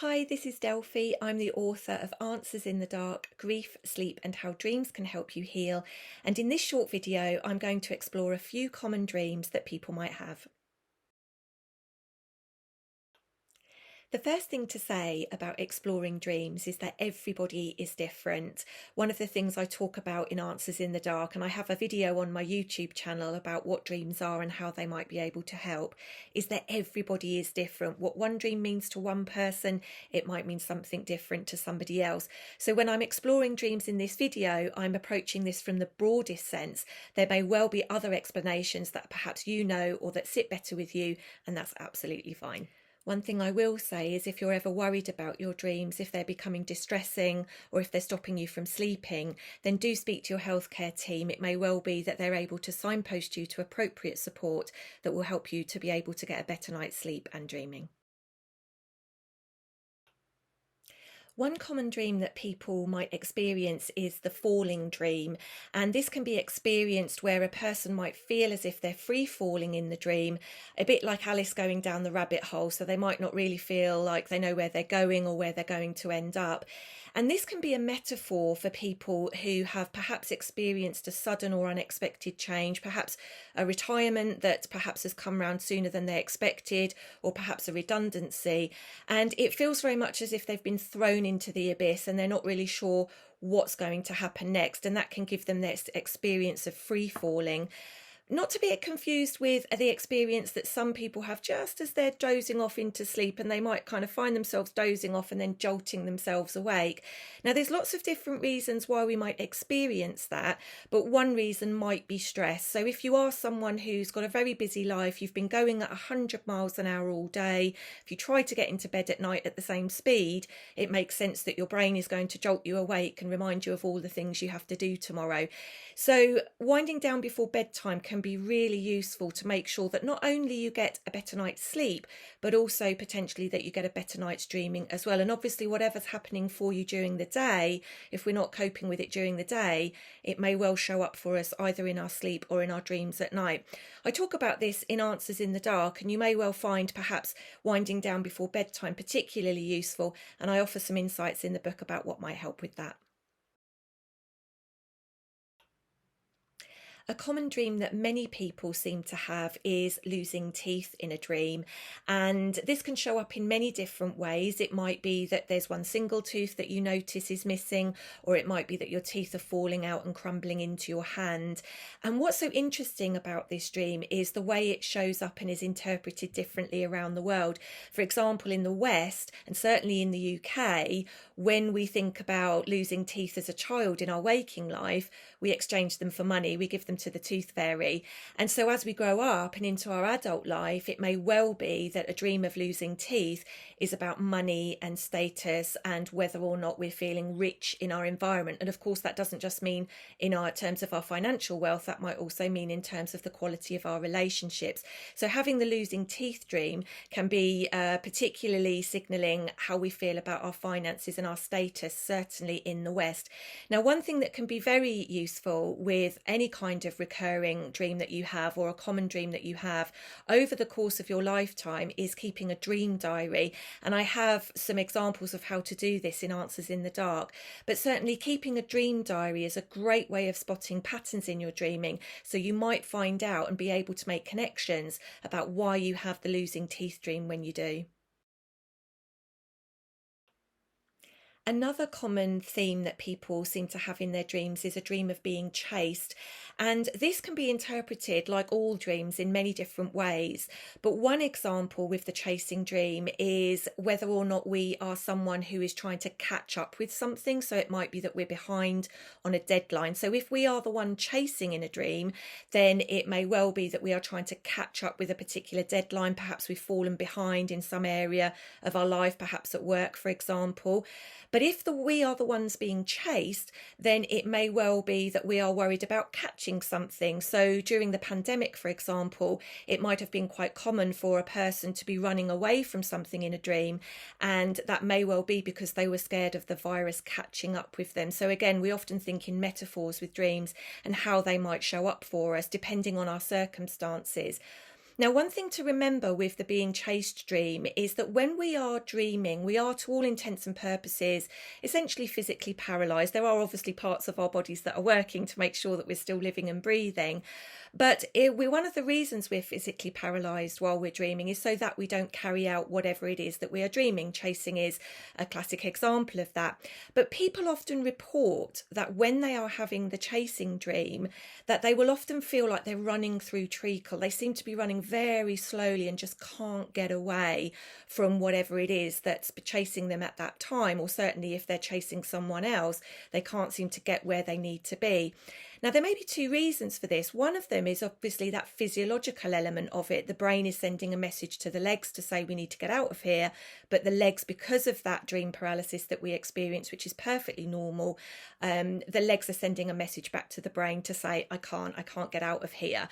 Hi, this is Delphi. I'm the author of Answers in the Dark, Grief, Sleep and How Dreams Can Help You Heal. And in this short video, I'm going to explore a few common dreams that people might have. The first thing to say about exploring dreams is that everybody is different. One of the things I talk about in Answers in the Dark, and I have a video on my YouTube channel about what dreams are and how they might be able to help, is that everybody is different. What one dream means to one person, it might mean something different to somebody else. So when I'm exploring dreams in this video, I'm approaching this from the broadest sense. There may well be other explanations that perhaps you know or that sit better with you, and that's absolutely fine. One thing I will say is if you're ever worried about your dreams, if they're becoming distressing or if they're stopping you from sleeping, then do speak to your healthcare team. It may well be that they're able to signpost you to appropriate support that will help you to be able to get a better night's sleep and dreaming. One common dream that people might experience is the falling dream, and this can be experienced where a person might feel as if they're free falling in the dream, a bit like Alice going down the rabbit hole, so they might not really feel like they know where they're going or where they're going to end up. And this can be a metaphor for people who have perhaps experienced a sudden or unexpected change, perhaps a retirement that perhaps has come round sooner than they expected, or perhaps a redundancy. And it feels very much as if they've been thrown into the abyss and they're not really sure what's going to happen next. And that can give them this experience of free falling. Not to be confused with the experience that some people have just as they're dozing off into sleep, and they might kind of find themselves dozing off and then jolting themselves awake. Now, there's lots of different reasons why we might experience that, but one reason might be stress. So if you are someone who's got a very busy life, you've been going at 100 miles an hour all day, if you try to get into bed at night at the same speed, it makes sense that your brain is going to jolt you awake and remind you of all the things you have to do tomorrow. So winding down before bedtime can be really useful to make sure that not only you get a better night's sleep, but also potentially that you get a better night's dreaming as well. And obviously whatever's happening for you during the day, if we're not coping with it during the day, it may well show up for us either in our sleep or in our dreams at night. I talk about this in Answers in the Dark, and you may well find perhaps winding down before bedtime particularly useful, and I offer some insights in the book about what might help with that. A common dream that many people seem to have is losing teeth in a dream, and this can show up in many different ways. It might be that there's one single tooth that you notice is missing, or it might be that your teeth are falling out and crumbling into your hand. And what's so interesting about this dream is the way it shows up and is interpreted differently around the world. For example, in the West, and certainly in the UK, when we think about losing teeth as a child in our waking life, we exchange them for money, we give them to the tooth fairy. And so as we grow up and into our adult life, it may well be that a dream of losing teeth is about money and status and whether or not we're feeling rich in our environment. And of course, that doesn't just mean in our terms of our financial wealth, that might also mean in terms of the quality of our relationships. So having the losing teeth dream can be particularly signalling how we feel about our finances and our status, certainly in the West. Now, one thing that can be very useful with any kind of recurring dream that you have, or a common dream that you have over the course of your lifetime, is keeping a dream diary. And I have some examples of how to do this in Answers in the Dark. But certainly keeping a dream diary is a great way of spotting patterns in your dreaming. So you might find out and be able to make connections about why you have the losing teeth dream when you do. Another common theme that people seem to have in their dreams is a dream of being chased. And this can be interpreted, like all dreams, in many different ways. But one example with the chasing dream is whether or not we are someone who is trying to catch up with something. So it might be that we're behind on a deadline. So if we are the one chasing in a dream, then it may well be that we are trying to catch up with a particular deadline. Perhaps we've fallen behind in some area of our life, perhaps at work, for example. But if we are the ones being chased, then it may well be that we are worried about catching something. So during the pandemic, for example, it might have been quite common for a person to be running away from something in a dream, and that may well be because they were scared of the virus catching up with them. So again, we often think in metaphors with dreams and how they might show up for us depending on our circumstances. Now, one thing to remember with the being chased dream is that when we are dreaming, we are, to all intents and purposes, essentially physically paralysed. There are obviously parts of our bodies that are working to make sure that we're still living and breathing. But one of the reasons we're physically paralysed while we're dreaming is so that we don't carry out whatever it is that we are dreaming. Chasing is a classic example of that. But people often report that when they are having the chasing dream, that they will often feel like they're running through treacle. They seem to be running very slowly and just can't get away from whatever it is that's chasing them at that time. Or certainly if they're chasing someone else, they can't seem to get where they need to be. Now, there may be two reasons for this. One of them is obviously that physiological element of it. The brain is sending a message to the legs to say we need to get out of here. But the legs, because of that dream paralysis that we experience, which is perfectly normal, the legs are sending a message back to the brain to say, I can't get out of here.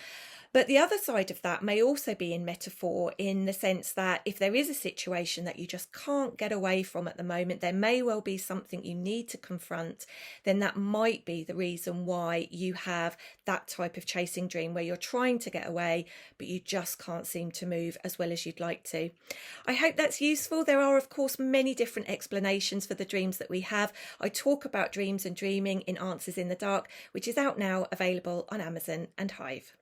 But the other side of that may also be in metaphor, in the sense that if there is a situation that you just can't get away from at the moment, there may well be something you need to confront, then that might be the reason why you have that type of chasing dream where you're trying to get away, but you just can't seem to move as well as you'd like to. I hope that's useful. There are, of course, many different explanations for the dreams that we have. I talk about dreams and dreaming in Answers in the Dark, which is out now, available on Amazon and Hive.